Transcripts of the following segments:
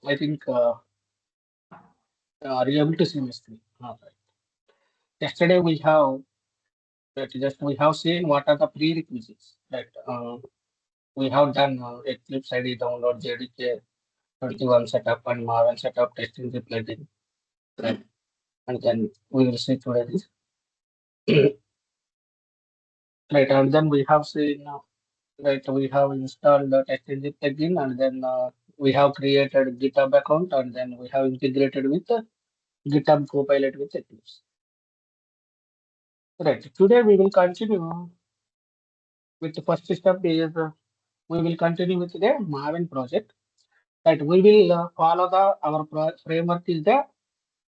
I think are you able to see my screen? All right. Yesterday we have we have seen what are the prerequisites that we have done Eclipse ID download, JDK 21 setup and Maven setup testing the plugin. Right. And then we will see today this. Right. And then we have seen right, we have installed the TestNG plugin, and then we have created GitHub account, and then we have integrated with GitHub Copilot with Eclipse. Right. Today we will continue with the first step is we will continue with the Maven project. Right. We will follow the our framework is the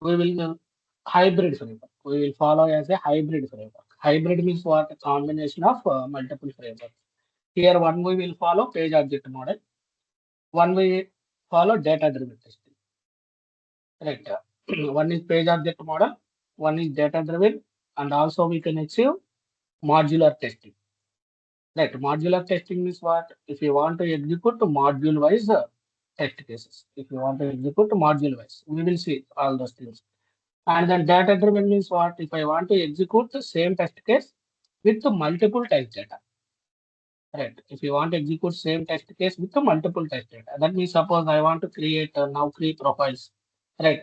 we will hybrid framework. We will follow as a hybrid framework. Hybrid means what? A combination of multiple frameworks. Here one we will follow page object model. One we follow data driven testing. Right. One is page object model. One is data driven, and also we can achieve modular testing. Right. Modular testing means what? If you want to execute module wise test cases. If you want to execute module wise, we will see all those things. And then data driven means what? If I want to execute the same test case with the multiple test data. Right. If you want to execute same test case with the multiple test data, that means suppose I want to create now 3 profiles. Right.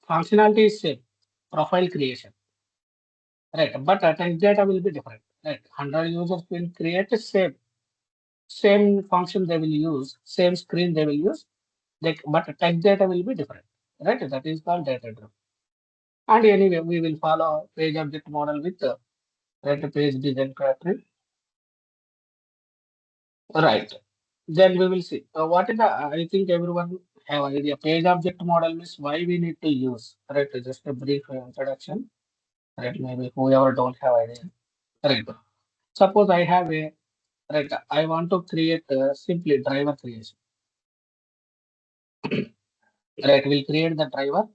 Functionality is same. Profile creation. Right. But test data will be different. Right. 100 users will create the same function they will use, same screen they will use. But test data will be different. Right. That is called data driven. And anyway, we will follow page object model with right page design factory. Right. Then we will see. What is the, I think everyone have idea. Page object model means why we need to use. Right. Just a brief introduction. Right. Maybe whoever don't have idea. Right. Suppose I have a, right. I want to create simply driver creation. Right. We'll create the driver.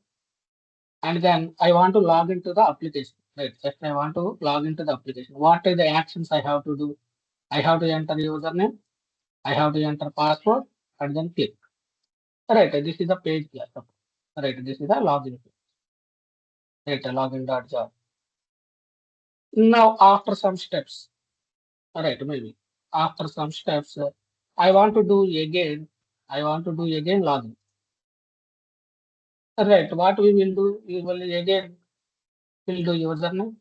And then I want to log into the application. Right. Just I want to log into the application. What are the actions I have to do? I have to enter username. I have to enter password and then click. Right, this is a page class. Right, this is a login. Right, login.jar. Now, after some steps, right, maybe after some steps, I want to do again. I want to do again login. Right, what we will do usually again, we'll do username,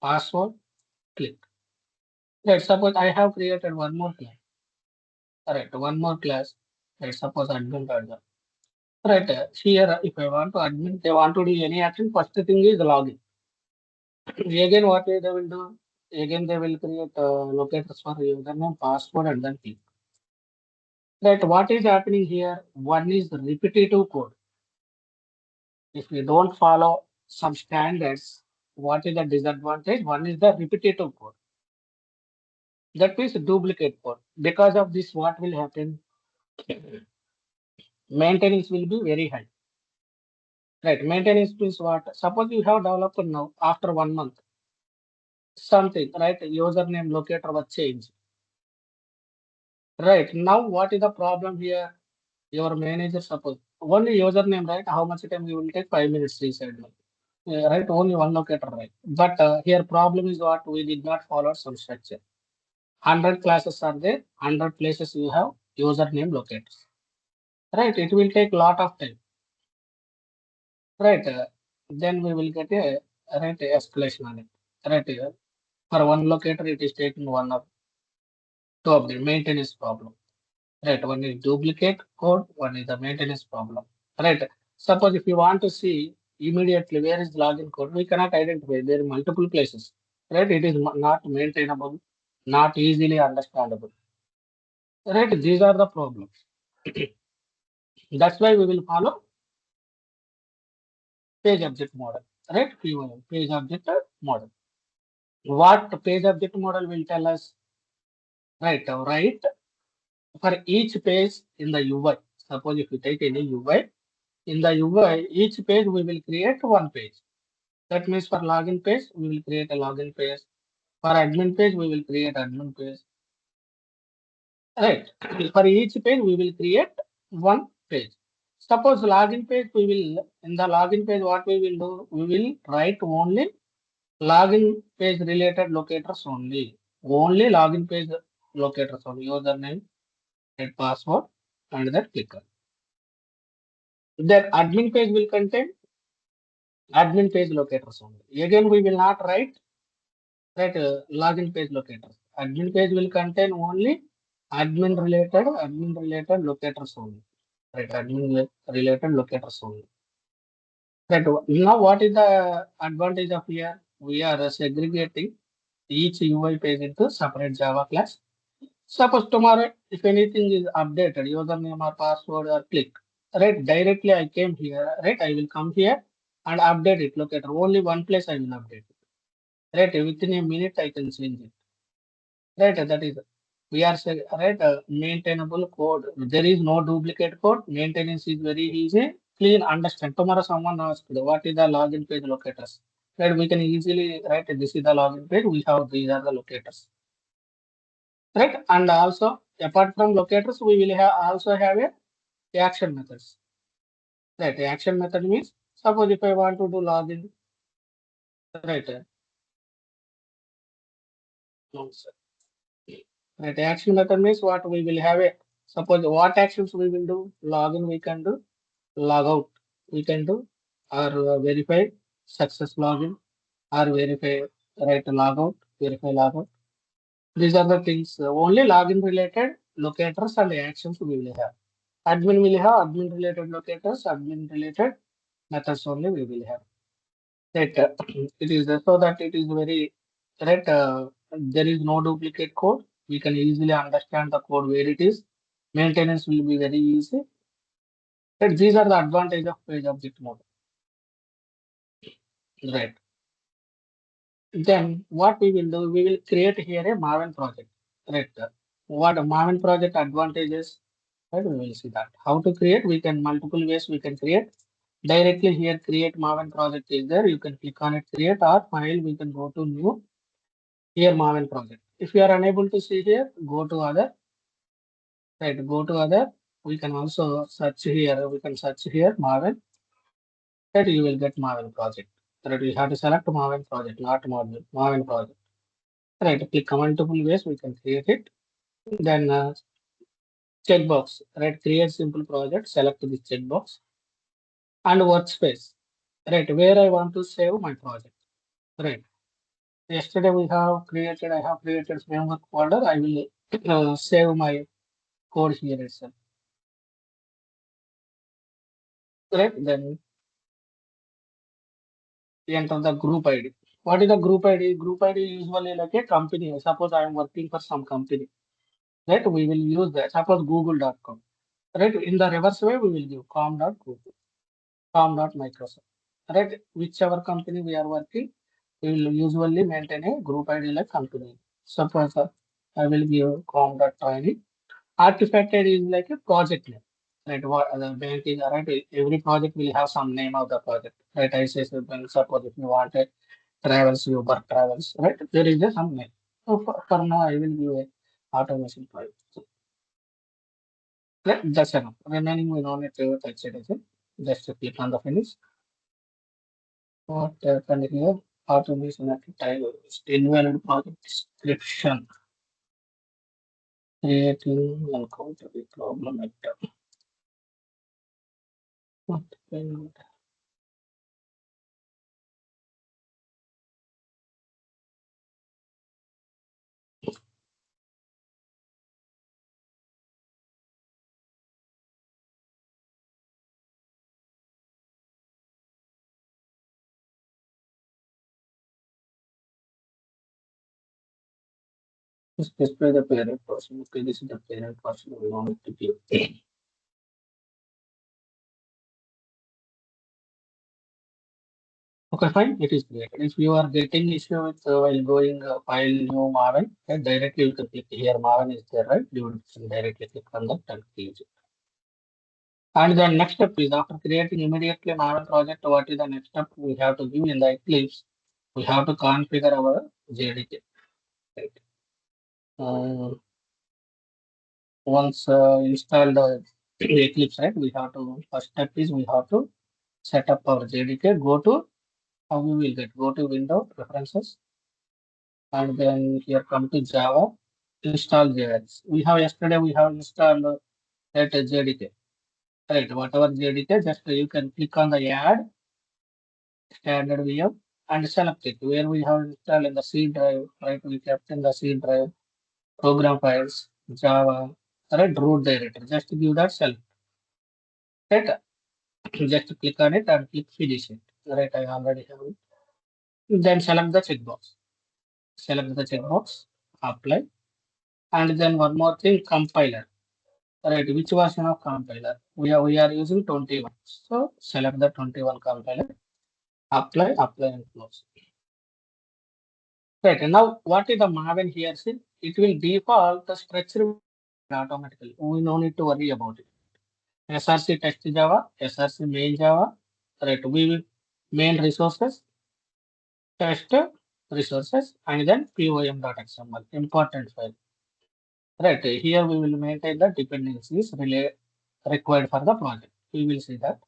password, click. Right, suppose I have created one more class. Right, one more class. Right, suppose admin.jar. Right, here if I want to admin, they want to do any action. First thing is login. Again, what they will do? Again, they will create locators for username, password, and then click. Right. What is happening here? One is the repetitive code. If we don't follow some standards, what is the disadvantage? One is the repetitive code. That means duplicate code. Because of this, what will happen? Maintenance will be very high. Right. Maintenance means what? Suppose you have developer now after 1 month. Something, right? Username locator was changed. Right. Now, what is the problem here? Your manager, suppose only username, right? How much time you will take? 5 minutes reset. Right? Only one locator, right? But here problem is what we did not follow some structure. 100 classes are there, 100 places you have username locators. Right? It will take lot of time. Right? Then we will get a right escalation on it. Right? For one locator, it is taking 1 hour to update maintenance problem. Right? One is duplicate code, one is the maintenance problem. Right? Suppose if you want to see immediately where is login code, we cannot identify. There are multiple places. Right? It is not maintainable, not easily understandable. Right? These are the problems. That's why we will follow page object model. Right? POM, page object model. What page object model will tell us? Right? Right? For each page in the UI. Suppose if you take any UI, in the UI, each page we will create one page. That means for login page, we will create a login page. For admin page, we will create admin page. Right. For each page, we will create one page. Suppose login page, we will, in the login page, what we will do, we will write only login page related locators only. Only login page locators only. Username, and password, and then clicker. Then admin page will contain admin page locators only. Again, we will not write that login page locators. Admin page will contain only admin related locators only. Right, related locators only. Right. Now, what is the advantage of here? We are segregating each UI page into separate Java class. Suppose tomorrow, if anything is updated, username or password or click, right? Directly I came here, right? I will come here and update it. Locator only one place I will update it. Right? Within a minute I can change it. Right? That is we are saying right maintainable code. There is no duplicate code. Maintenance is very easy. Clean understand. Tomorrow someone asked what is the login page locators. Right? We can easily write this is the login page. We have these are the locators. Right? And also apart from locators, we will have also have a action methods. Right? Action method means suppose if I want to do login, right? No, sir. Right? Action method means what we will have a suppose what actions we will do. Login we can do, log out we can do, or verify success login, or verify right logout, verify logout. These are the things only login related locators and actions we will have. Admin will have admin related locators, admin related methods only we will have. Right. It is so that it is very right. There is no duplicate code. We can easily understand the code where it is. Maintenance will be very easy. Right. These are the advantage of page object model. Right. Then what we will do, we will create here a Maven project. Right. What a Maven project advantages? Right. We will see that. How to create? We can multiple ways we can create. Directly here, create Maven project is there. You can click on it, create or file. We can go to new. Here Maven project. If you are unable to see here, go to other, right, go to other. We can also search here. We can search here Maven, that you will get Maven project. Right, we have to select Maven project, not module, Maven project. Right, click multiple ways, we can create it. Then checkbox, right, create simple project, select this checkbox and workspace, right, where I want to save my project. Right, yesterday I have created framework folder. I will save my code here itself. Correct. Then enter the group ID. What is the group ID? Group ID usually like a company. Suppose I am working for some company. Right? We will use that. Suppose google.com. Right? In the reverse way, we will give com.google, com.microsoft. Right? Whichever company we are working, we will usually maintain a group ID like company. Suppose I will give com.training. Artifact ID is like a project name. Right, what the bank is right. Every project will have some name of the project. Right, I say something. Suppose if you want a travels, Uber travels. Right, there is a some name. So for now, I will give a automation project. So that's enough. Remaining we don't need to touch it. Is it? Just click on the finish. What happened here? Automation at time. Invalid project description. Creating encounter problem at what kind. Just display the parent person. Okay, this is the parent person we want to give. Okay, fine. It is created. If you are getting issue with while going file new Maven, then directly you can click here. Maven is there, right? You can directly click on that and use it. And the next step is after creating immediately Maven project, what is the next step we have to give in the Eclipse? We have to configure our JDK. Right? Uh, once installed. Eclipse, right? We have to, first step is we have to set up our JDK, go to, how we will get, go to window, preferences, and then here come to Java, install JDBC. We have yesterday, we have installed that JDK, right? Whatever JDK, just you can click on the add standard VM and select it where we have installed in the C drive, right? We kept in the C drive, program files, Java, right? Root directory. Just give that select, right? Just click on it and click finish it, right? I already have it. Then select the checkbox. Select the checkbox, apply, and then one more thing, compiler. Right, which version of compiler? We are using 21. So select the 21 compiler, apply and close. Right, and now what is the Maven here? See, it will default the structure automatically. We no need to worry about it. SRC test Java, SRC main Java. Right, we will main resources, test resources, and then pom.xml important file. Right, here we will maintain the dependencies required for the project. We will see that.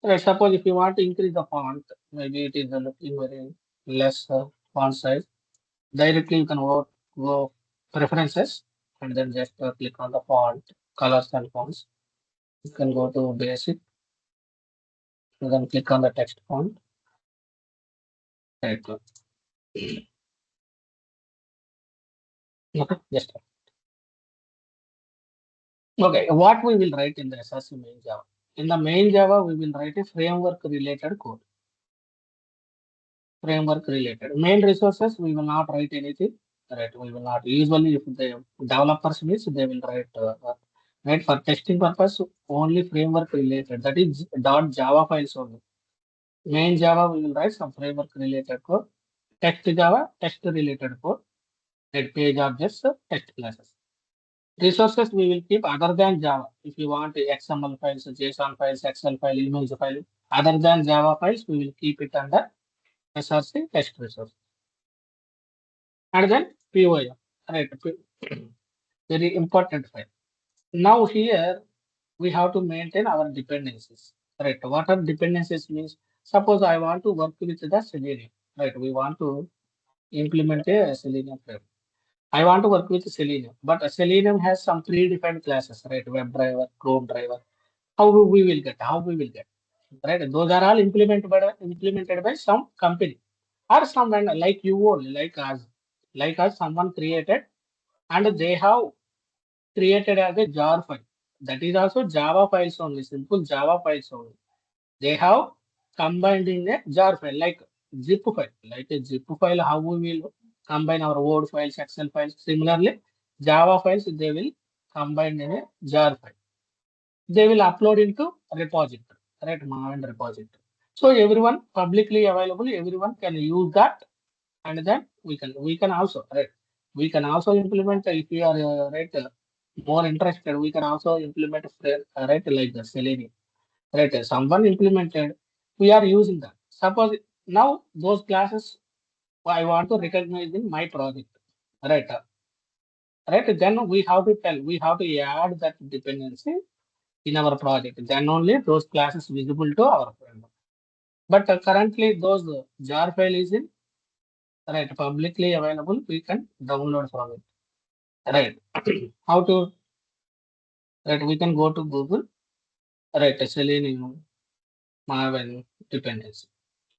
Right, suppose if you want to increase the font, maybe it is looking very less font size. Directly you can go preferences and then just click on the font, colors and fonts. You can go to basic and then click on the text font. Right. Okay, just okay. What we will write in the SRC main Java? In the main Java, we will write a framework related code. Framework related. Main resources, we will not write anything. Right, we will not. Usually, if the developers needs, they will write. Right, for testing purpose, only framework related. That is dot Java files only. Main Java, we will write some framework related code. Text Java, text related code. Right, page objects, text classes. Resources we will keep other than Java. If you want XML files, JSON files, Excel file, image file, other than Java files, we will keep it under SRC test resource. And then POM, right? Very important file. Now here we have to maintain our dependencies, right? What are dependencies means? Suppose I want to work with the Selenium, right? We want to implement a Selenium framework. I want to work with Selenium, but Selenium has some predefined classes, right? Web driver, Chrome driver. How we will get? How we will get? Right? Those are all implemented by some company or someone like you only, like us, someone created and they have created as a jar file. That is also Java files only, simple Java files only. They have combined in a jar file, like zip file, like a zip file. How we will combine our Word files, Excel files. Similarly, Java files they will combine in a jar file. They will upload into repository, right? Maven repository. So everyone publicly available, everyone can use that, and then we can also, right? We can also implement if we are right more interested. We can also implement right like the Selenium, right? Someone implemented, we are using that. Suppose now those classes I want to recognize in my project, right? Right. Then we have to we have to add that dependency in our project. Then only those classes visible to our framework. But currently those jar file is in right publicly available. We can download from it. Right. How to right? We can go to Google. Right. Selenium Maven dependency.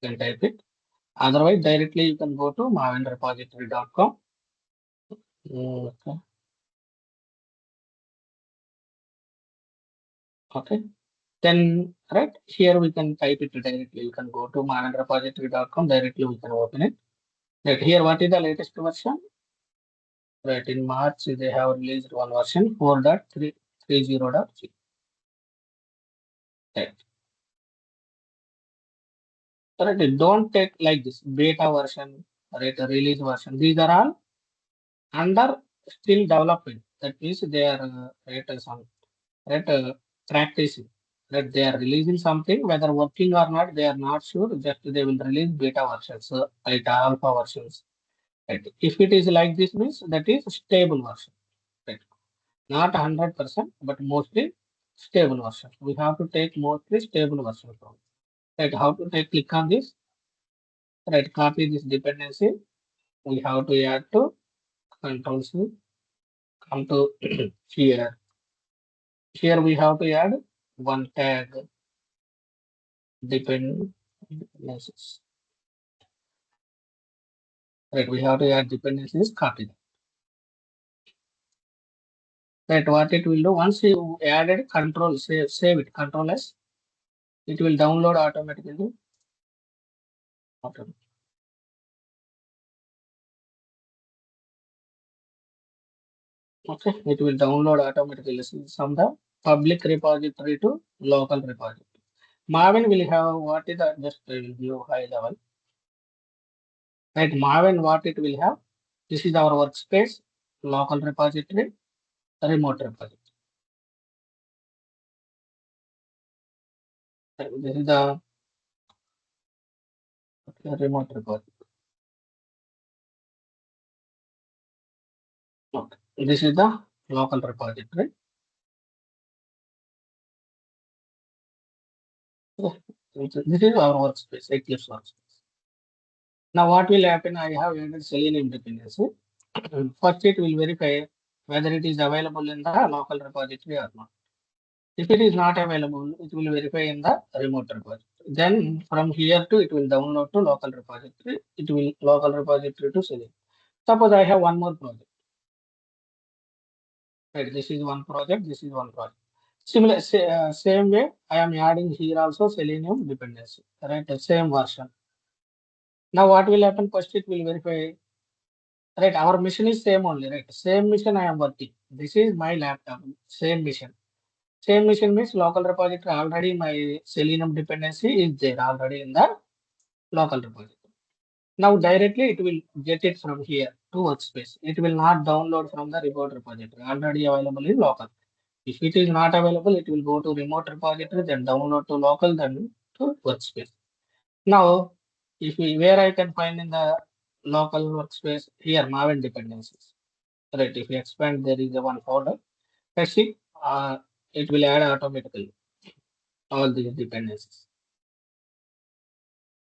You can type it. Otherwise, directly you can go to mavenrepository.com. Okay. Okay. Then right here we can type it directly. You can go to mavenrepository.com. Directly we can open it. Right here, what is the latest version? Right, in March, they have released one version 4.330.3. Right. Right. Don't take like this beta version, right? Release version. These are all under still development. That means they are right, some right practicing. That they are releasing something, whether working or not, they are not sure. Just they will release beta versions, right? Alpha versions. Right. If it is like this, means that is stable version. Right. not 100%, but mostly stable version. We have to take mostly stable version. Right, how to take click on this, right, copy this dependency. We have to add to control C, come to here. Here we have to add one tag dependencies. Right, we have to add dependencies, copy that. Right, what it will do once you added control, save it, control S, it will download automatically. Okay, it will download automatically from the public repository to local repository. Maven will have what is the just I will give high level. Right, Maven what it will have. This is our workspace, local repository, remote repository. Right, this is the remote repository. Okay. This is the local repository. Okay. This is our workspace, Eclipse workspace. Now what will happen? I have added Selenium dependency. First, it will verify whether it is available in the local repository or not. If it is not available, it will verify in the remote repository. Then from here to it will download to local repository. It will local repository to Selenium. Suppose I have one more project. Right, this is one project. This is one project. Similar, same way, I am adding here also Selenium dependency. Right, the same version. Now what will happen? First, it will verify. Right, our mission is same only. Right, same mission I am working. This is my laptop. Same mission. Same mission means local repository already my Selenium dependency is there already in the local repository. Now directly it will get it from here to workspace. It will not download from the remote repository already available in local. If it is not available, it will go to remote repository, then download to local, then to workspace. Now, if we where I can find in the local workspace here Maven dependencies. Right, if we expand, there is a one folder. Let's see, it will add automatically all these dependencies.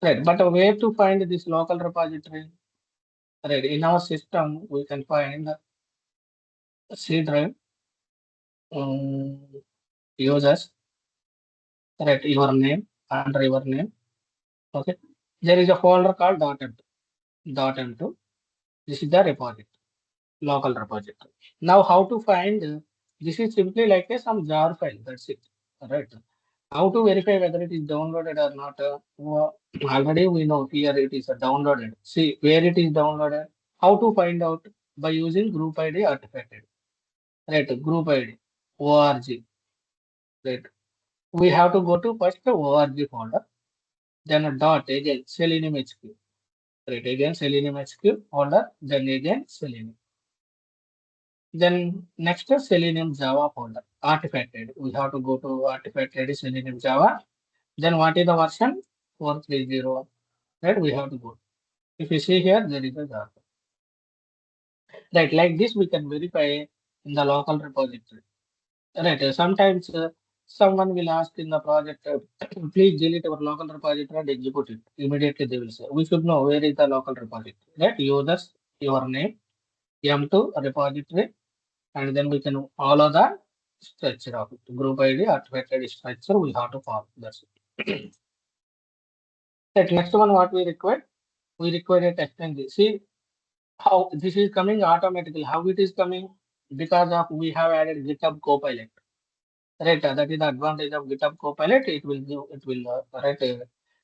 Right, but where to find this local repository? Right, in our system, we can find the C drive, um, users, right, your name, under your name. Okay, there is a folder called .m2. This is the repository, local repository. Now, how to find this is simply like a some jar file. That's it. Right. How to verify whether it is downloaded or not? Already we know here it is downloaded. See where it is downloaded. How to find out? By using group ID artifacted. Right, group ID, org. Right. We have to go to first the org folder, then a dot again Selenium HQ. Right, again Selenium HQ folder, then again Selenium. Then next Selenium Java folder, artifacted. We have to go to artifacted Selenium Java. Then what is the version? 430. Right, we have to go. If you see here, there is a Java. Right, like this we can verify in the local repository. Right, sometimes someone will ask in the project, please delete our local repository and execute it. Immediately they will say, we should know where is the local repository. Right, users, your name, M2 repository, and then we can follow the structure of it. Group ID, artifact ID structure, we have to follow. That's it. Right, next one, what we require? We require a TestNG. See how this is coming automatically. How it is coming? Because of we have added GitHub Copilot. Right, that is the advantage of GitHub Copilot. It will right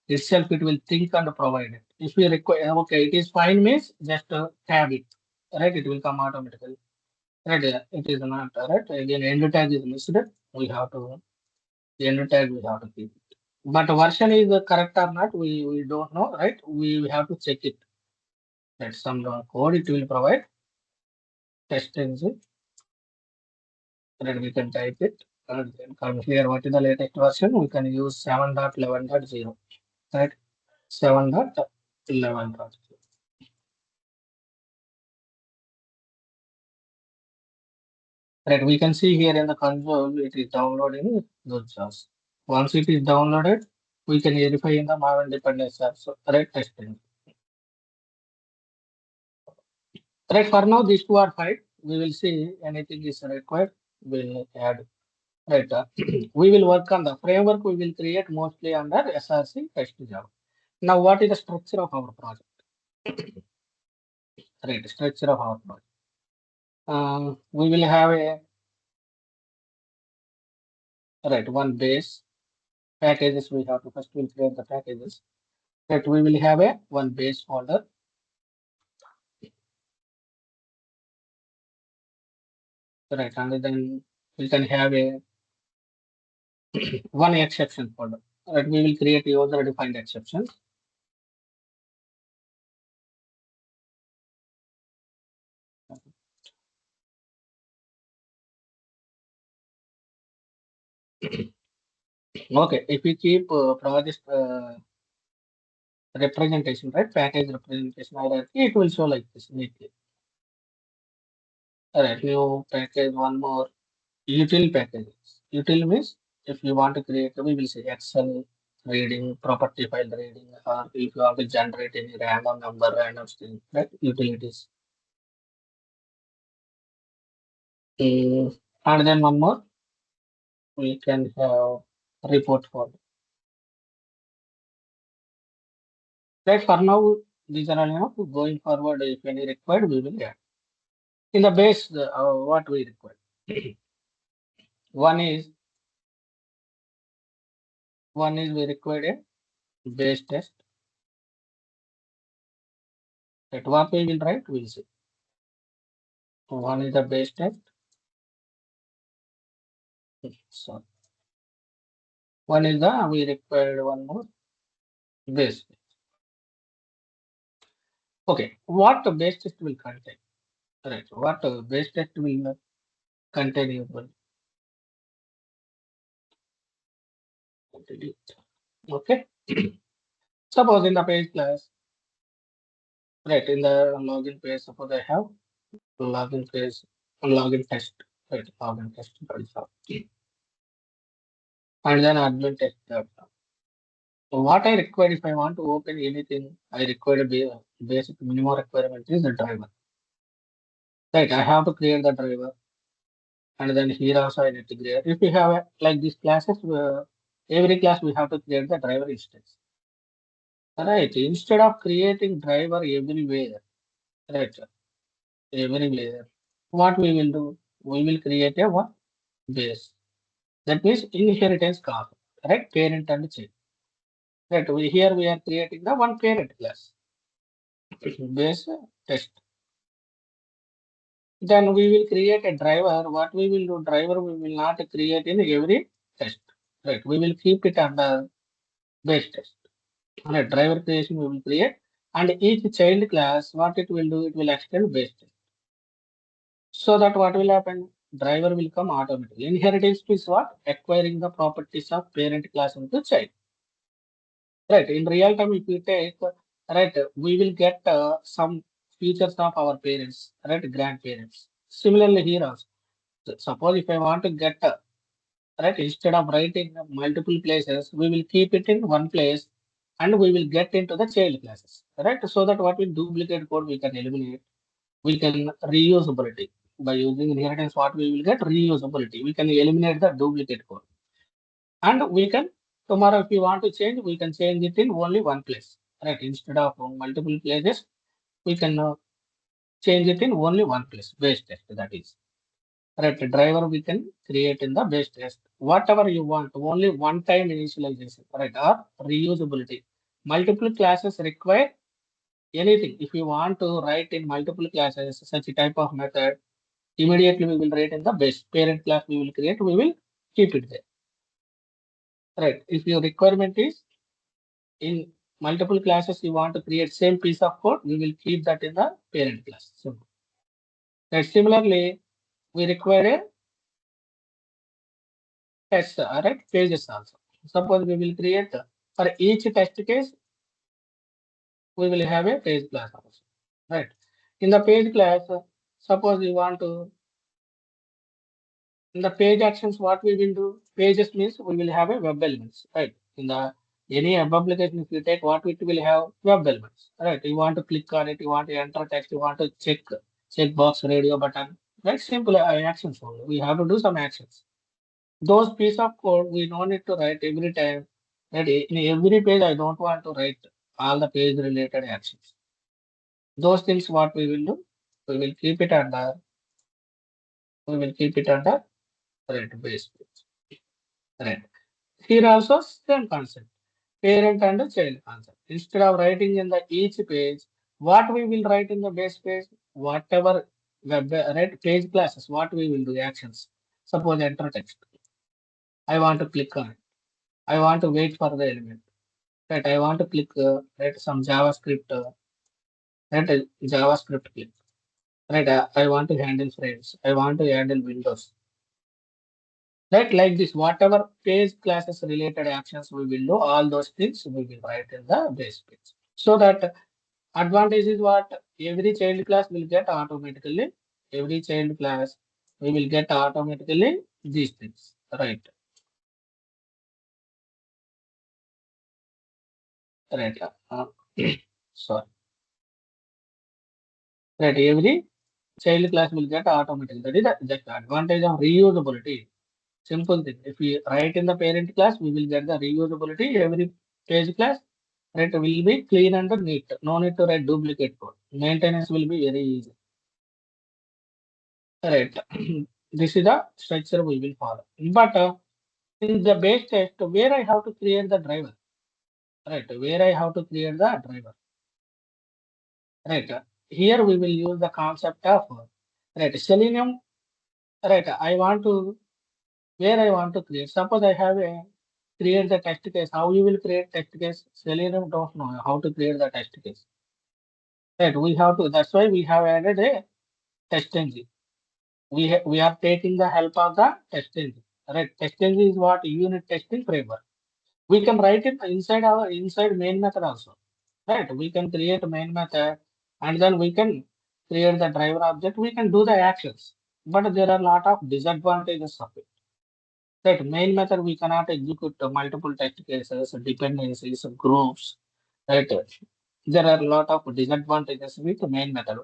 itself. It will think and provide it. If you require, okay, it is fine means just tab it. Right, it will come automatically. Right, it is not right. Again, end tag is missed. We have to the end tag we have to keep it. But version is correct or not, we don't know. Right, we have to check it. That some code it will provide test engine. Then we can type it and then come here. What is the latest version? We can use 7.11.0. Right, 7.11. Right, we can see here in the console it is downloading those jobs. Once it is downloaded, we can verify in the Maven dependency also. Right, testing. Right, for now these two are fine. We will see anything is required. We'll add. Right, we will work on the framework. We will create mostly under SRC test job. Now, what is the structure of our project? Right, structure of our project. We will have a right one base packages. We have to first will create the packages. That we will have a one base folder. Right, and then we can have a one exception folder. Right, we will create user defined exceptions. Okay, if we keep project representation, right, package representation hierarchy, it will show like this neatly. All right, new package, one more util packages. Util means if you want to create, we will say Excel reading, property file reading, or if you want to generate any random number, random string, right, utilities. And then one more, we can have report form. Right, for now, these are all enough. Going forward, if any required, we will add. In the base, what we require. One is we required a base test. That what we will write, we'll see. One is the base test. So one is the we required one more base. Okay, what the base test will contain? Right, what base test will contain is one. Okay. Suppose in the page class, right, in the login page, suppose I have login page, login test, right, login test, and then admin test. So what I require if I want to open anything, I require a basic minimum requirement is the driver. Right, I have to create the driver, and then here also I need to create. If we have like these classes, every class we have to create the driver instance. Right, instead of creating driver everywhere, right, everywhere, what we will do, we will create a one base. That means inheritance class, right, parent and child. Right, here we are creating the one parent class, base test. Then we will create a driver. What we will do, driver we will not create in every test. Right, we will keep it under base test. Right, driver creation we will create, and each child class, what it will do, it will extend base test. So that what will happen, driver will come automatically. Inheritance is what? Acquiring the properties of parent class into child. Right, in real time, if we take, right, we will get some features of our parents, right, grandparents. Similarly, here also. Suppose if I want to get, right, instead of writing multiple places, we will keep it in one place and we will get into the child classes, right? So that what we duplicate code we can eliminate, we can reusability. By using inheritance, what we will get reusability. We can eliminate the duplicate code. And we can, tomorrow if you want to change, we can change it in only one place, right? Instead of multiple places, we can change it in only one place, base test that is. Right, driver we can create in the base test. Whatever you want, only one time initialization, right, or reusability. Multiple classes require anything. If you want to write in multiple classes, such a type of method, immediately we will write in the base parent class we will create, we will keep it there. Right, if your requirement is in multiple classes, you want to create same piece of code, we will keep that in the parent class. So, right, similarly, we require a test, right, pages also. Suppose we will create for each test case, we will have a page class also, right? In the page class, suppose you want to In the page actions, what we will do? Pages means we will have a web elements, right? In the any web application, if you take what it will have web elements, right? You want to click on it, you want to enter text, you want to check box radio button, right? Simple actions only. We have to do some actions. Those piece of code we don't need to write every time. Right? In every page, I don't want to write all the page related actions. Those things what we will do, we will keep it under we will keep it under right base page. Right. Here also same concept, parent and the child concept. Instead of writing in the each page, what we will write in the base page, whatever web right page classes, what we will do actions. Suppose enter text. I want to click on it. I want to wait for the element. Right. I want to click right some JavaScript right JavaScript click. Right. I want to handle frames. I want to handle windows. Right, like this, whatever page classes related actions we will do, all those things we will write in the base page. So that advantage is what every child class will get automatically. Every child class we will get automatically these things. Right, right. Sorry. Right, every child class will get automatically. That is the advantage of reusability. Simple thing. If we write in the parent class, we will get the reusability. Every page class, right, will be clean and neat. No need to write duplicate code. Maintenance will be very easy. Right. This is the structure we will follow. But in the base test, where I have to create the driver, right? Where I have to create the driver, right? Here we will use the concept of right Selenium. Right. I want to where I want to create. Suppose I have a create the test case. How you will create test case? Selenium don't know how to create the test case. Right. We have to. That's why we have added a TestNG. We are taking the help of the TestNG. Right. TestNG is what unit testing framework. We can write it inside our inside main method also. Right. We can create main method and then we can create the driver object. We can do the actions. But there are a lot of disadvantages of it. That main method we cannot execute multiple test cases, dependencies, groups. Right. There are a lot of disadvantages with main method.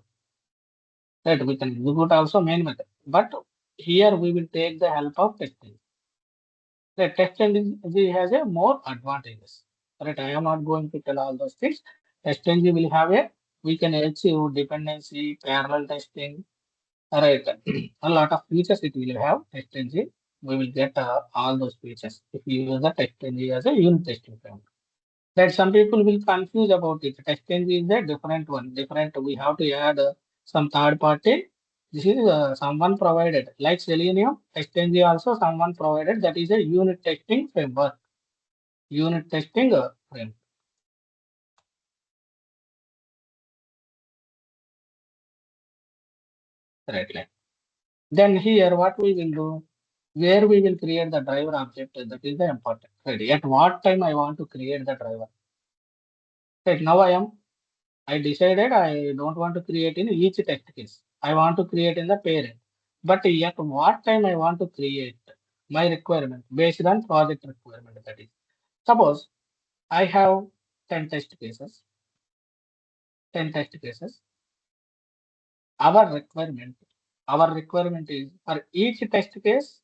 Right. We can execute also main method. But here we will take the help of testing. The testing has a more advantages. Right. I am not going to tell all those things. Testing will have a we can achieve dependency, parallel testing. Right. A lot of features it will have TestNG. We will get all those features if you use the TestNG as a unit testing framework. That some people will confuse about it. TestNG is a different one. Different. We have to add some third party. This is someone provided. Like Selenium, TestNG also someone provided. That is a unit testing framework. Unit testing framework. Right. Like. Then here what we will do, where we will create the driver object, that is the important. Right. At what time I want to create the driver. Right. Now I decided I don't want to create in each test case. I want to create in the parent. But at what time I want to create my requirement based on project requirement, that is. Suppose I have 10 test cases, 10 test cases. Our requirement, our requirement is for each test case,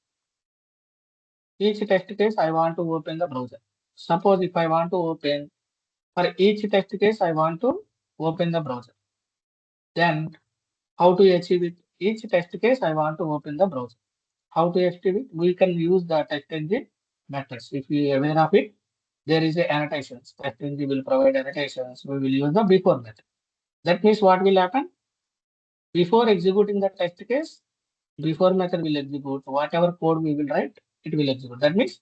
I want to open the browser. Suppose if I want to open for each test case, I want to open the browser. Then how to achieve it? Each test case, I want to open the browser. How to achieve it? We can use the test engine methods. If you are aware of it, there is a annotations. Test engine will provide annotations. We will use the before method. That means what will happen? Before executing the test case, before method will execute whatever code we will write, it will execute. That means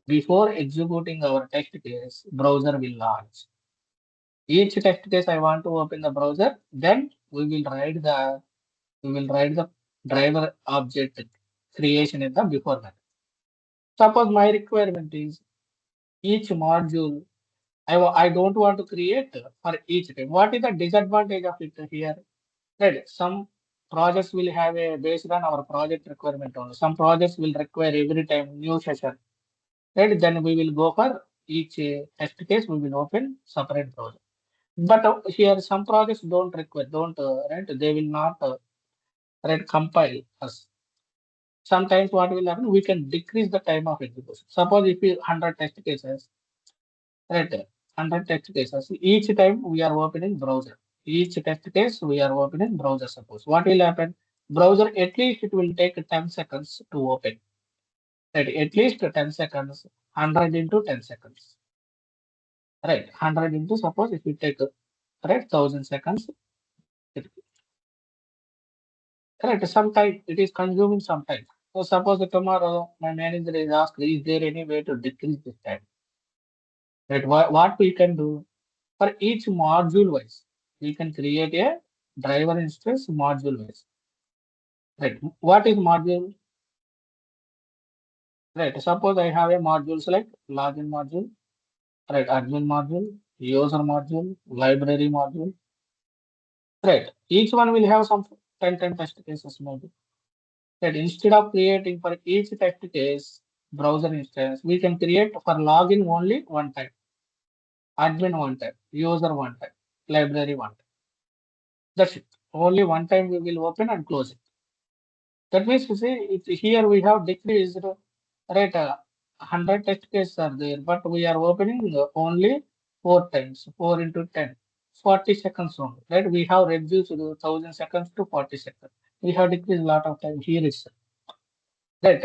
before executing our test case, browser will launch. Each test case I want to open the browser, then we will write the driver object creation in the before method. Suppose my requirement is each module I don't want to create for each time. What is the disadvantage of it here? Right. Some projects will have a based on our project requirement only. Some projects will require every time new session. Right? Then we will go for each test case. We will open separate project. But here some projects don't require, don't right? They will not right compile us. Sometimes what will happen? We can decrease the time of execution. Suppose if we 100 test cases, right? 100 test cases. Each time we are opening browser. Each test case we are opening browser. Suppose what will happen? Browser at least it will take 10 seconds to open. Right? At least 10 seconds. 100 into 10 seconds. Right? 100 into suppose if we take right 1000 seconds. It, right? Sometime it is consuming some time. So suppose tomorrow my manager is asked, is there any way to decrease this time? Right? What we can do for each module wise, we can create a driver instance module wise. Right? What is module? Right? Suppose I have a module like login module, right? Admin module, user module, library module. Right? Each one will have some 10 test cases maybe. Right? Instead of creating for each test case browser instance, we can create for login only one time, admin one time, user one time, library one time. That's it. Only one time we will open and close it. That means you see here we have decreased right 100 test cases are there, but we are opening only 4 times, 4 into 10, 40 seconds only. Right? We have reduced 1000 seconds to 40 seconds. We have decreased a lot of time here itself. Right?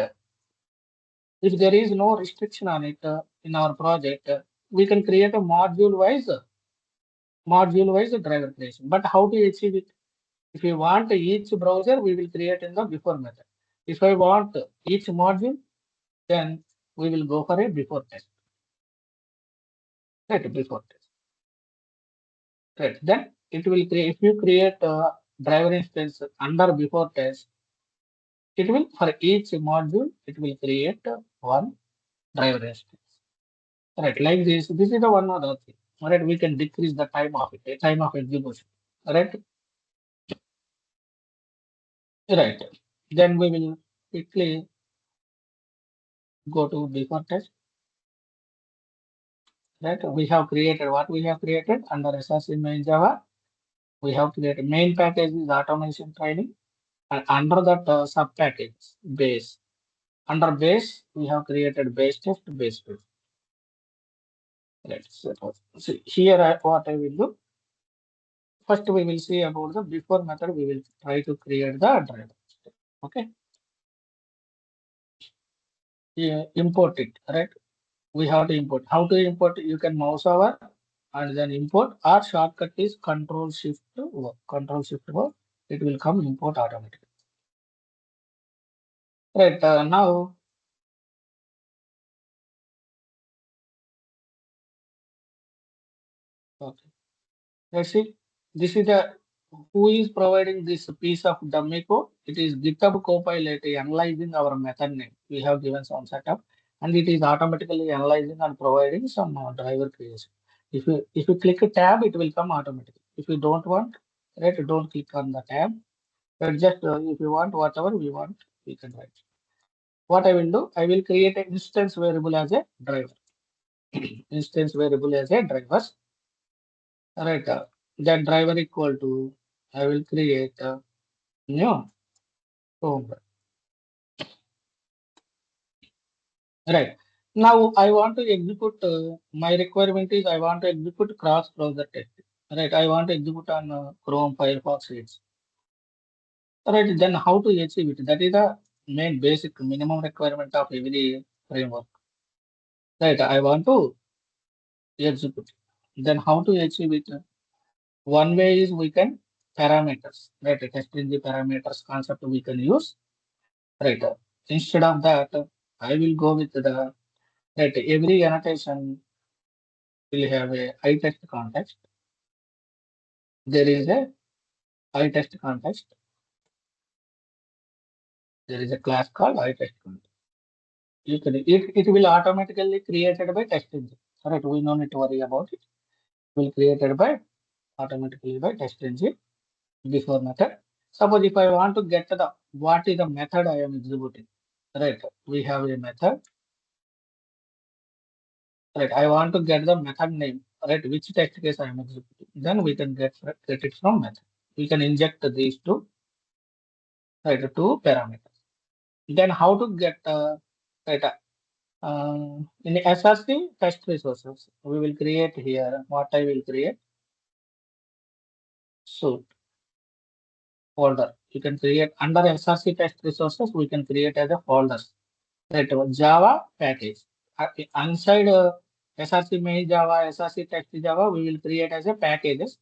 If there is no restriction on it in our project, we can create a module wise driver creation. But how to achieve it? If we want each browser, we will create in the before method. If I want each module, then we will go for a before test. Right, before test. Right. Then it will create. If you create a driver instance under before test, it will for each module it will create one driver instance. Right, like this. This is the one other thing. Right, we can decrease the time of it, time of execution. Right, right. Then we will quickly go to before test. Right, we have created what we have created under SRC main Java. We have created main package is automation training, and under that sub package base. Under base, we have created base test, base test. Right. So here what I will do. First, we will see about the before method. We will try to create the driver. Okay. Yeah, import it. Right. We have to import. How to import? You can mouse over and then import. Our shortcut is Control Shift work. Control Shift work. It will come import automatically. Right. Now. Okay. Let's see. This is the who is providing this piece of dummy code. It is GitHub Copilot analyzing our method name. We have given some setup, and it is automatically analyzing and providing some driver creation. If you click a tab, it will come automatically. If you don't want, right, don't click on the tab. But just if you want whatever we want, we can write. What I will do, I will create an instance variable as a driver. Instance variable as a driver. Right. That driver equal to I will create a new home. Right. Now I want to execute my requirement is I want to execute cross browser testing. Right. I want to execute on Chrome, Firefox, Edge. Right. Then how to achieve it? That is the main basic minimum requirement of every framework. Right. I want to execute. Then how to achieve it? One way is we can parameters. Right. Testing the parameters concept we can use. Right. Instead of that, I will go with the that every annotation will have a I-test context. There is a I-test context. There is a class called I-test context. It will automatically created by TestNG. Right, we no need to worry about it. Will created by automatically by TestNG before method. Suppose if I want to get the what is the method I am executing, right? We have a method, right? I want to get the method name, right? Which test case I am executing. Then we can get it from method. We can inject these two, right? Two parameters. Then how to get right? In SRC test resources, we will create here. What I will create suite folder. You can create under SRC test resources. We can create as a folders. Right, Java package. Inside SRC main Java, SRC text Java, we will create as a packages,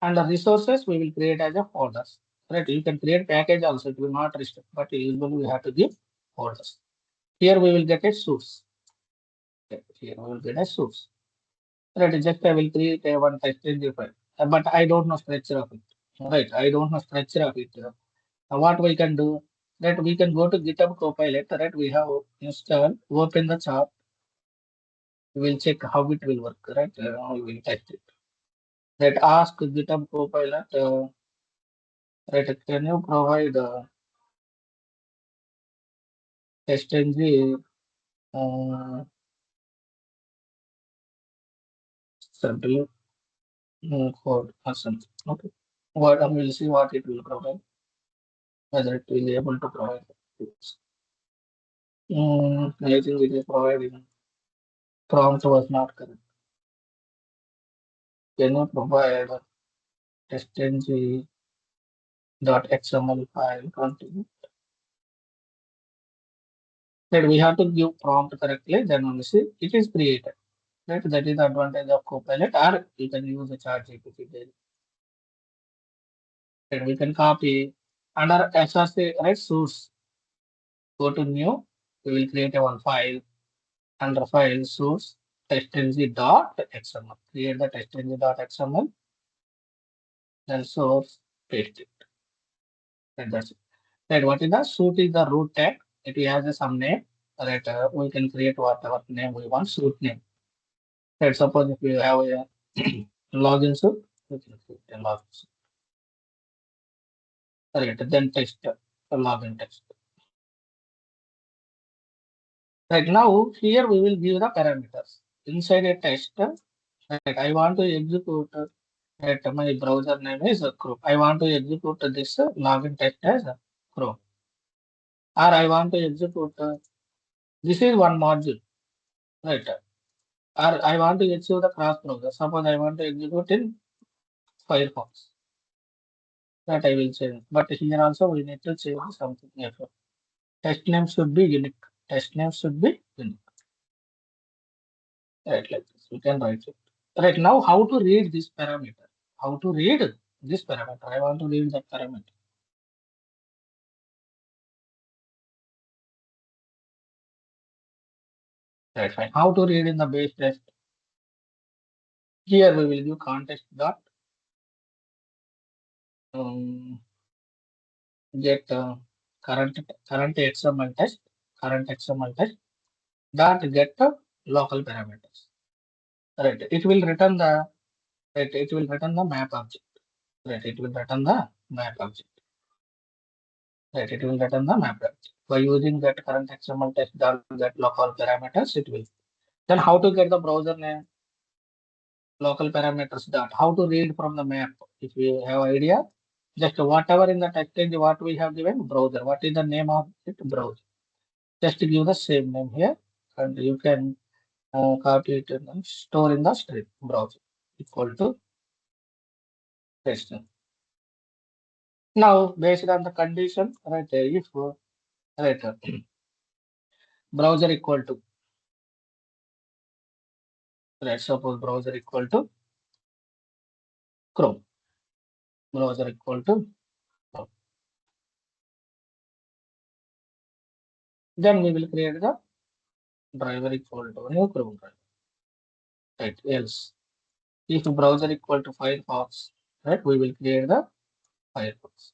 and the resources we will create as a folders. Right, you can create package also, it will not restrict, but usually we have to give folders. Here we will get a source. Okay, here we will get a source. Right, just I will create a one TestNG file, but I don't know structure of it. Right, I don't know structure of it. What we can do, that we can go to GitHub Copilot. Right, we have installed, open the chart. We will check how it will work, right? We will test it. Right, ask GitHub Copilot, right, can you provide TestNG sample code or something? Okay. What we'll see what it will provide, whether it will be able to provide. I think it is providing. Prompt was not correct. Can you provide TestNG .xml file continue? That we have to give prompt correctly, then only see it is created. Right, that is the advantage of Copilot, or you can use the chat GPT there. And we can copy under SRC, right? Source, go to new, we will create a one file under file source testng.xml. Create the testng.xml, then source, paste it. And that's it. Right, what is the suit is the root tag. It has a some name. Right, we can create whatever name we want, suit name. Right, suppose if you have a login suit, we can create a login suit. Right, then text, login text. Right now, here we will give the parameters. Inside a test, right, I want to execute that my browser name is Chrome. I want to execute this login test as Chrome. Or I want to execute, this is one module, right? Or I want to execute the cross browser. Suppose I want to execute in Firefox. That I will change. But here also we need to change something. Test name should be unique. Test name should be unique. Right, like this. We can write it. Right now, how to read this parameter? How to read this parameter? I want to read that parameter. Right, fine. How to read in the base test? Here we will give context dot um, get current XML test, current XML test dot get local parameters. Right, it will return the map object. Right, it will return the map object. Right, it will return the map object. By using that current XML test dot get local parameters, it will. Then how to get the browser name? Local parameters dot. How to read from the map? If you have idea, just whatever in the text range what we have given browser. What is the name of it? Browser. Just give the same name here, and you can copy it and store in the string browser equal to text. Now, based on the condition, right? If right, browser equal to, right? Suppose browser equal to Chrome. Browser equal to Chrome. Then we will create the driver equal to new Chrome driver. Right? Else, if browser equal to Firefox, right? We will create the Firefox.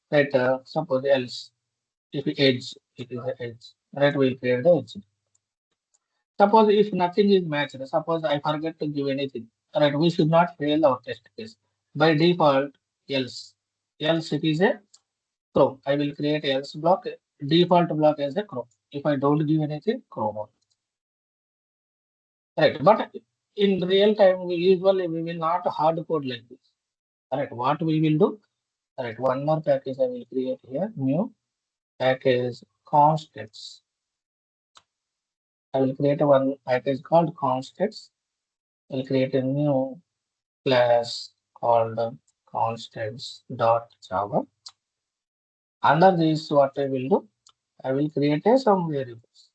Right? Suppose else, if edge, it is the edge. Right? We will create the edge. Suppose if nothing is matched, suppose I forget to give anything, right? We should not fail our test case. By default, else. else it is a Chrome. I will create else block, default block as a Chrome. If I don't give anything, Chrome only. Right. But in real time, we will not hard code like this. Right. What we will do? Right. One more package I will create here. New package constants. I will create one package called constants. I will create a new class called constants.java. Under this, what I will do? I will create a some variables.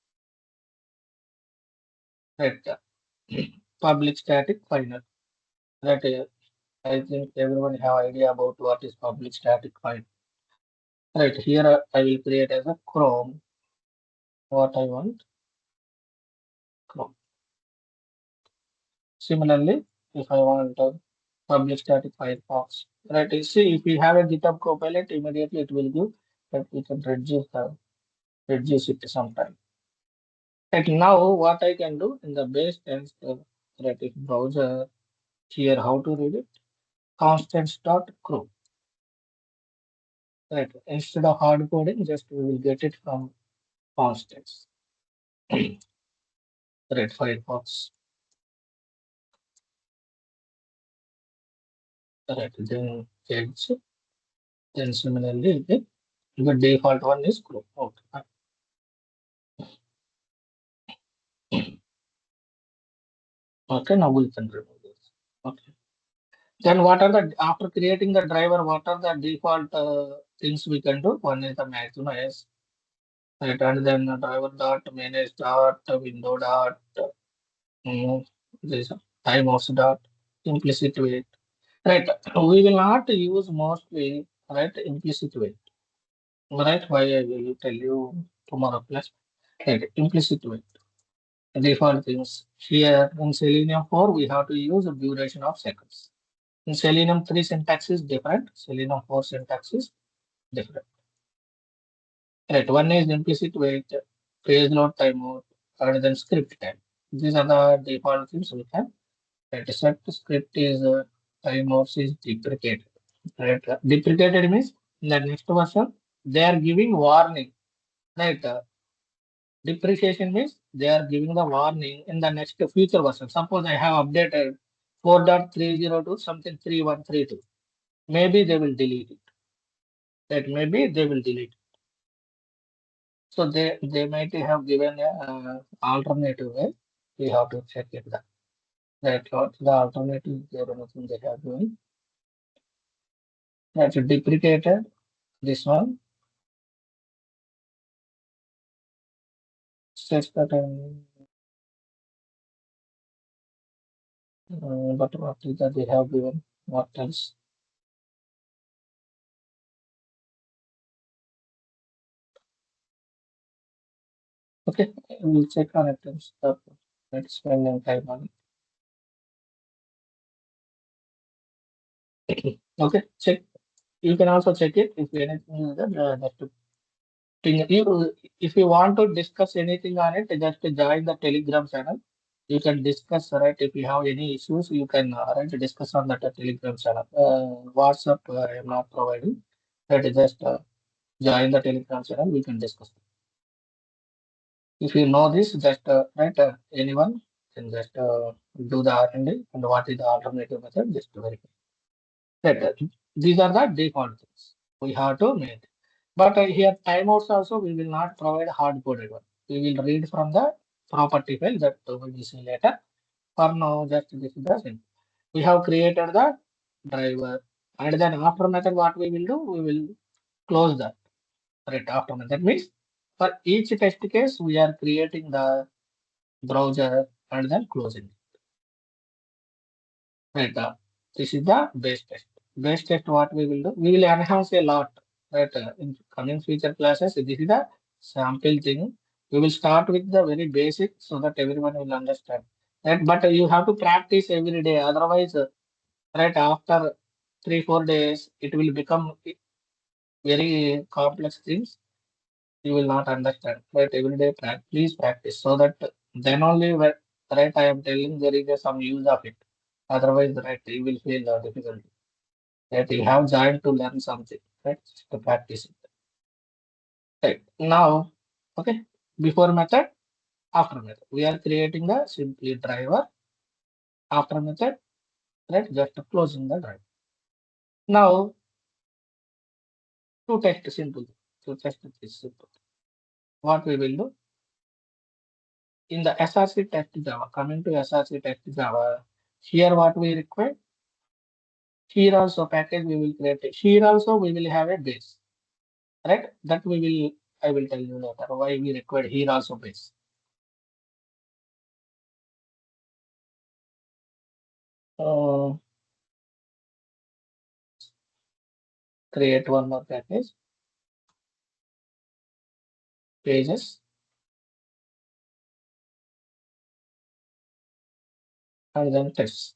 Right. Public static final. That I think everyone have idea about what is public static final. Right here I will create as a Chrome what I want Chrome. Similarly, if I want public static Firefox, right? You see, if we have a GitHub Copilot, immediately it will give that we can reduce it sometime. Right now, what I can do in the base tense, right? If browser here, how to read it? Constants.chrome. Right. Instead of hard coding, just we will get it from constants. Right. Firefox. Right. Then edge. Then similarly, the default one is Chrome. Okay. Okay. Now we can remove this. Okay. Then what are the after creating the driver? What are the default things we can do? One is the maximize. Right. And then the driver dot manage dot window dot this timeouts dot implicit wait. Right. We will not use mostly right implicit wait. Right. Why I will tell you tomorrow plus. Right. Implicit wait. Default things. Here in Selenium 4, we have to use a duration of seconds. In Selenium 3, syntax is different. Selenium 4 syntax is different. Right. One is implicit wait, page load timeout, and then script time. These are the default things we can. Right. Set script is timeouts is deprecated. Right. Deprecated means in the next version they are giving warning. Right. Depreciation means they are giving the warning in the next future version. Suppose I have updated 4.30 to something 3132. Maybe they will delete it. That maybe they will delete it. So they might have given a alternative way. We have to check it that. That what the alternative there anything they have given. That's deprecated. This one says that but what is that they have given? What else? Okay, we'll check on it and stuff. Let's spend time on it. Okay, check. You can also check it if anything is there. Just to if you want to discuss anything on it, just join the Telegram channel. You can discuss, right? If you have any issues, you can right, discuss on that Telegram channel. WhatsApp, I am not providing. Right, just join the Telegram channel. We can discuss. If you know this, just right, anyone can just do the R&D and what is the alternative method, just to verify. Right, these are the default things we have to make. But here timeouts also we will not provide hard coded one. We will read from the property file that we will see later. For now, just this is the thing. We have created the driver, and then after method, what we will do, we will close that. Right after method means for each test case, we are creating the browser and then closing. Right. This is the base test. Base test, what we will do, we will enhance a lot. Right. In coming future classes, this is the sample thing. We will start with the very basic so that everyone will understand. Right. But you have to practice every day. Otherwise, right after 3 4 days, it will become very complex things. You will not understand. Right. Every day, please practice so that then only, right, I am telling there is some use of it. Otherwise, right, you will feel difficult. That you have joined to learn something, right? To practice it. Right. Now, okay, before method, after method. We are creating the simply driver after method, right? Just closing the driver. Now, to test simple, to test this simple. What we will do in the SRC test Java, coming to SRC test Java, here what we require, here also package we will create. Here also we will have a base, right? That we will, I will tell you later why we require here also base. Create one more package, pages, and then tests.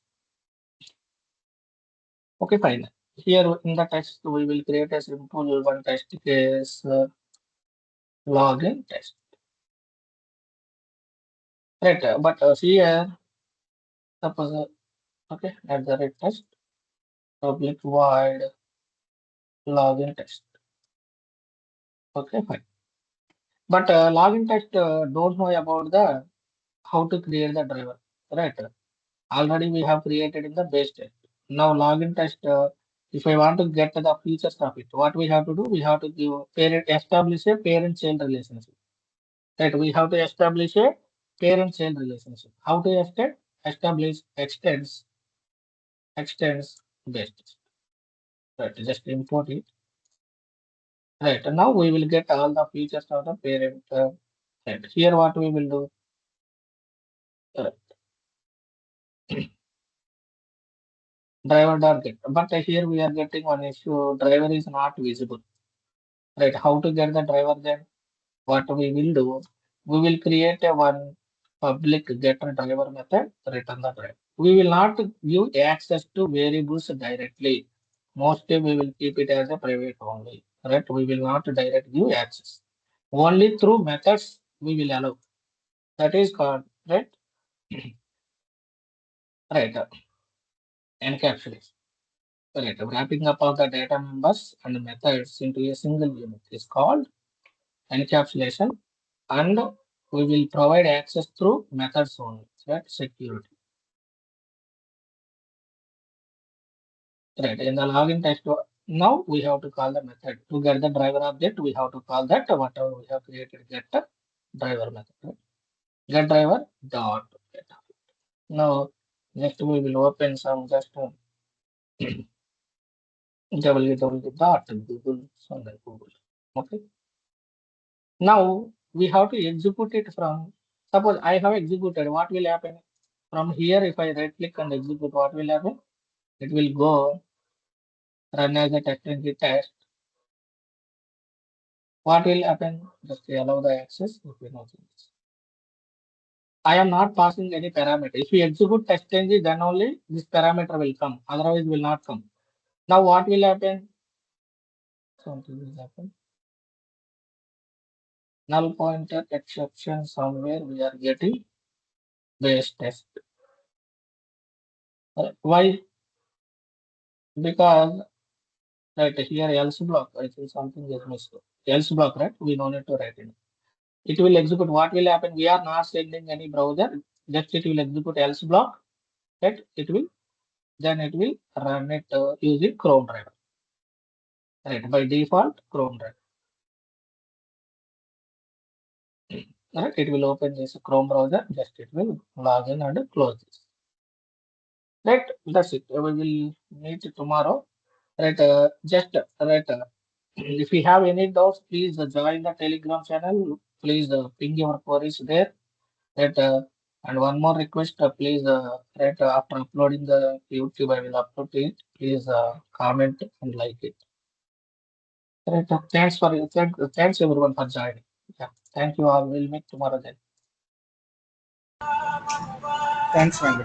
Okay, fine. Here in the text, we will create a simple one test case login test. Right, but here, suppose, okay, at the rate test, public void login test. Okay, fine. But login test don't know about the how to create the driver. Right. Already we have created in the base test. Now login test, if I want to get the features of it, what we have to do? We have to give parent establish a parent-child relationship. Right. We have to establish a parent-child relationship. How to establish extends base test. Right. Just import it. Right. Now we will get all the features of the parent. Right. Here what we will do? Uh, driver.get. But here we are getting one issue. Driver is not visible. Right. How to get the driver then? What we will do? We will create a one public getter driver method. Return the driver. We will not give access to variables directly. Mostly we will keep it as a private only. Right. We will not direct give access. Only through methods we will allow. That is called right. Right. Encapsulation. Right. Wrapping up all the data members and methods into a single unit is called encapsulation, and we will provide access through methods only. Right. Security. Right. In the login text, now we have to call the method to get the driver object. We have to call that whatever we have created get the driver method. Right? Get driver dot get. Now next we will open some just www dot Google. Google. Okay. Now we have to execute it from, suppose I have executed, what will happen? From here, if I right click and execute, what will happen? It will go run as a TestNG test. What will happen? Just allow the access. Okay, no changes. I am not passing any parameter. If you execute TestNG, then only this parameter will come. Otherwise, will not come. Now, what will happen? Something will happen. Null pointer exception somewhere we are getting base test. Why? Because right here else block. I think something is missed. Else block, right? We don't need to write it. It will execute. What will happen? We are not sending any browser. Just it will execute else block. Right? It will. Then it will run it using Chrome driver. Right? By default, Chrome driver. Right? It will open this Chrome browser. Just it will log in and close this. Right? That's it. We will meet tomorrow. Right? Just right. If you have any doubts, please join the Telegram channel. Please ping your queries there. Right, and one more request, please, right, after uploading the YouTube, I will upload it. Please comment and like it. Right, thanks everyone for joining. Yeah, thank you all. We'll meet tomorrow then. Thanks, Mandy.